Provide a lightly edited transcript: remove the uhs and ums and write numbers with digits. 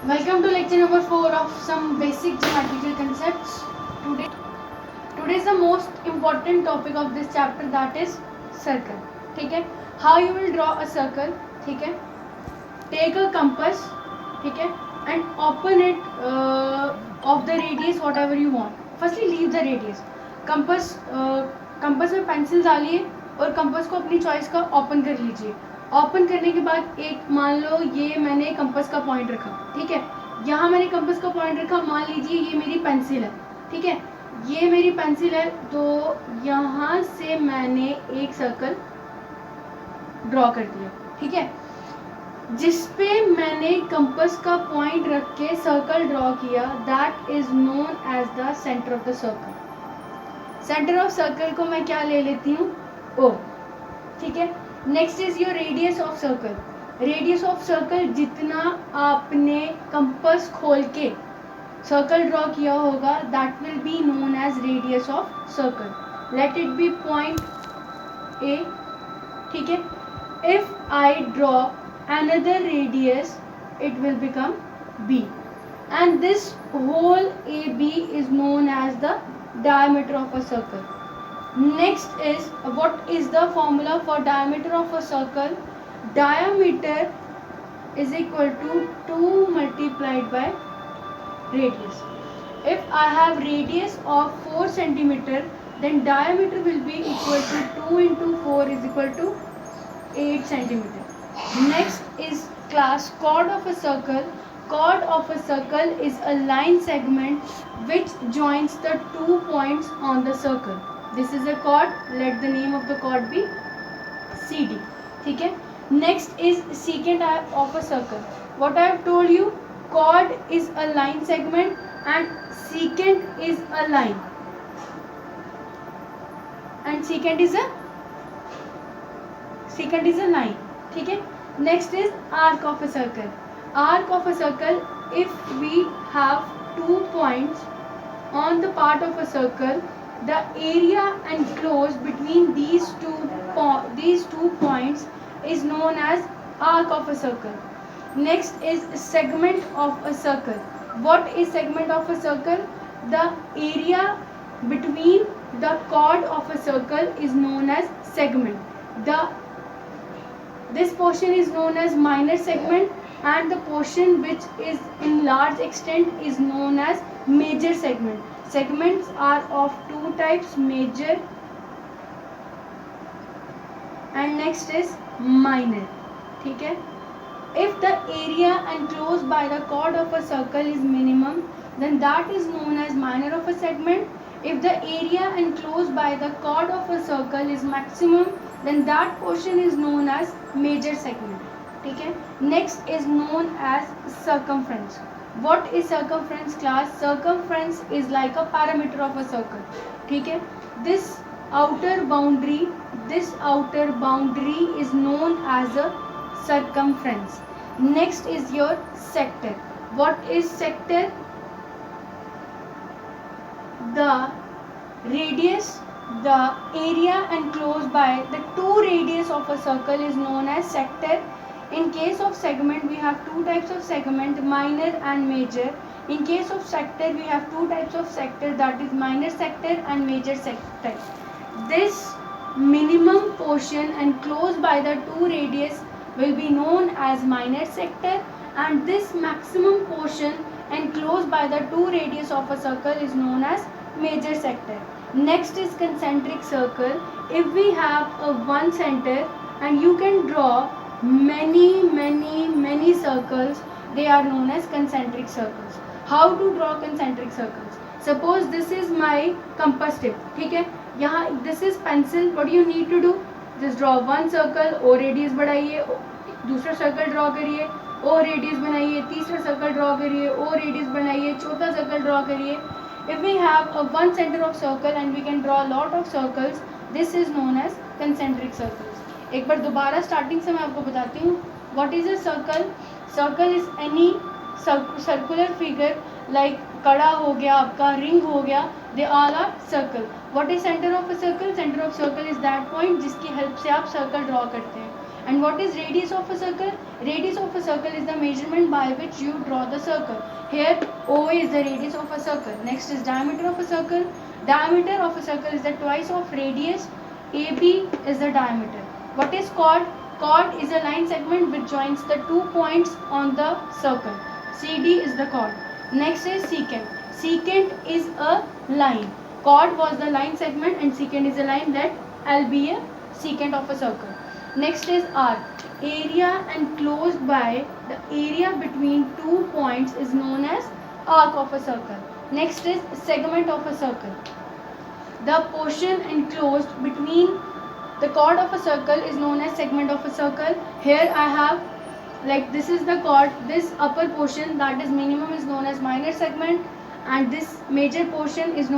Welcome to lecture number 4 of some basic geometrical concepts. Today, today is the most important topic of this chapter, that is circle. ठीक है, how you will draw a circle. ठीक है, take a compass. ठीक है, and open it of the radius whatever you want. Firstly leave the radius. Compass में pencil डालिए और compass को अपनी चॉइस का ओपन कर लीजिए. ओपन करने के बाद एक मान लो ये मैंने कंपस का पॉइंट रखा. ठीक है, यहाँ मैंने कंपस का पॉइंट रखा. मान लीजिए ये मेरी पेंसिल है. ठीक है, ये मेरी पेंसिल है, तो यहाँ से मैंने एक सर्कल ड्रॉ कर दिया. ठीक है, जिस पे मैंने कंपस का पॉइंट रख के सर्कल ड्रॉ किया, that is known as the centre of the circle. Centre of circle को मैं क्या ले लेती हूँ, ओ. ठीक है, next is your radius of circle. Radius of circle जितना आपने कंपस खोल के सर्कल ड्रॉ किया होगा, that will be known as radius of circle. Let it be point A. ठीक है, if I draw another radius, it will become b, and this whole AB is known as the diameter of a circle. Next is, what is the formula for diameter of a circle? Diameter is equal to 2 multiplied by radius. If I have radius of 4 centimeter, then diameter will be equal to 2 into 4 is equal to 8 centimeter. Next is class chord of a circle. Chord of a circle is a line segment which joins the 2 points on the circle. This is a chord. Let the name of the chord be CD. ठीक है. Next is secant of a circle. What I have told you, chord is a line segment and secant is a line. And secant is a line. ठीक है. Next is arc of a circle. Arc of a circle, if we have 2 points on the part of a circle, the area enclosed between these two points is known as arc of a circle. Next is segment of a circle. What is segment of a circle? The area between the chord of a circle is known as segment. This portion is known as minor segment, and the portion which is in large extent is known as major segment. Segments are of 2 types, major and next is minor. ठीक है. If the area enclosed by the chord of a circle is minimum, then that is known as minor of a segment. If the area enclosed by the chord of a circle is maximum, then that portion is known as major segment. ठीक है. Next is known as circumference. What is circumference class? Circumference is like a parameter of a circle. ठीक है. This outer boundary is known as a circumference. Next is your sector. What is sector? The radius, the area enclosed by the 2 radius of a circle is known as sector. In case of segment, we have 2 types of segment, minor and major. In case of sector, we have 2 types of sector, that is minor sector and major sector. This minimum portion enclosed by the 2 radius will be known as minor sector, and this maximum portion enclosed by the 2 radius of a circle is known as major sector. Next is concentric circle. If we have a one center and you can draw many circles, they are known as concentric circles. How to draw concentric circles? Suppose this is my compass tip. ठीक है, यहाँ this is pencil. What do you need to do? Just draw one circle, o radius बढ़ाइए, दूसरा circle draw करिए, o radius बनाइए, तीसरा circle draw करिए, o radius बनाइए, चौथा सर्कल ड्रॉ करिए. If we have a one center of circle and we can draw a lot of circles, this is known as concentric circles. एक बार दोबारा starting से मैं आपको बताती हूँ. What is a circle? Circle is any circular figure like कड़ा हो गया, आपका रिंग हो गया, they all are circle. What is center of a circle? Center of circle is that point जिसकी हेल्प से आप सर्कल ड्रॉ करते हैं. And what is radius of a circle? Radius of a circle is the measurement by which you draw the circle. Here OA is the radius of a circle. Next is diameter of a circle. Diameter of a circle is the twice of radius. AB is the diameter. What is chord? Chord is a line segment which joins the 2 points on the circle. CD is the chord. Next is secant. Secant is a line. Chord was the line segment and secant is a line that will be a secant of a circle. Next is arc. Area enclosed by the area between 2 points is known as arc of a circle. Next is segment of a circle. The portion enclosed between the chord of a circle is known as segment of a circle. Here I have, like, this is the chord, this upper portion, that is minimum, is known as minor segment, and this major portion is known